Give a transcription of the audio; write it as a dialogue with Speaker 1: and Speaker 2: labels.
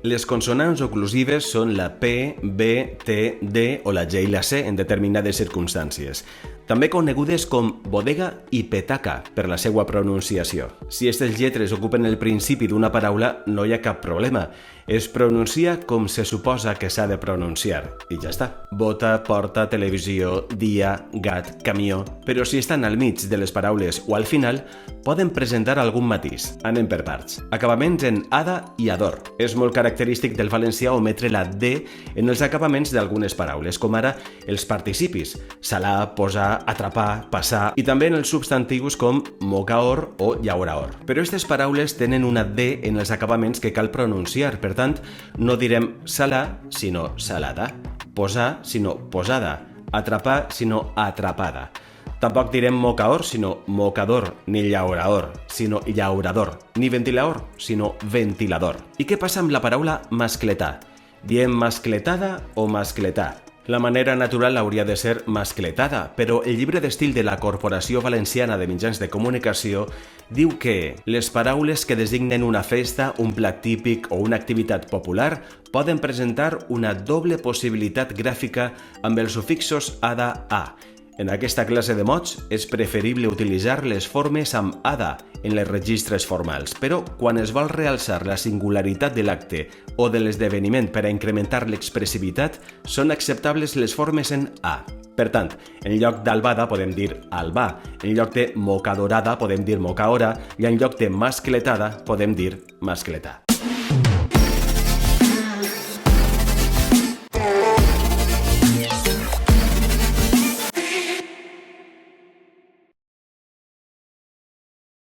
Speaker 1: Les consonants oclusives són la P, B, T, D o la G i la C en determinades circumstàncies, també conegudes com bodega i petaca per la seva pronunciació. Si aquestes lletres ocupen el principi d'una paraula, no hi ha cap problema. Es pronuncia com se suposa que s'ha de pronunciar, i ja està. Bota, porta, televisió, dia, gat, camió... Però si estan al mig de les paraules o al final, poden presentar algun matís. Anem per parts. Acabaments en ada i ador. És molt característic del valencià ometre la D en els acabaments d'algunes paraules, com ara els participis, salar, posar, atrapar, passar, i també en els substantius com mocaor o llauraor. Però aquestes paraules tenen una D en els acabaments que cal pronunciar, per tant, no direm salar, sinó salada, posar, sinó posada, atrapar, sinó atrapada. Tampoc direm mocaor, sinó mocador, ni llauraor, sinó llaurador, ni ventilador, sinó ventilador. I què passa amb la paraula mascletar? Diem mascletada o mascletar? La manera natural hauria de ser mascletada, però el llibre d'estil de la Corporació Valenciana de Mitjans de Comunicació diu que les paraules que designen una festa, un plat típic o una activitat popular poden presentar una doble possibilitat gràfica amb els sufixos ada-a. En aquesta classe de mots és preferible utilitzar les formes amb ada en les registres formals, però quan es vol realçar la singularitat de l'acte o de l'esdeveniment per a incrementar l'expressivitat, són acceptables les formes en a. Per tant, en lloc d'albada podem dir albà, en lloc de mocadorada podem dir mocaora i en lloc de mascletada podem dir mascletà.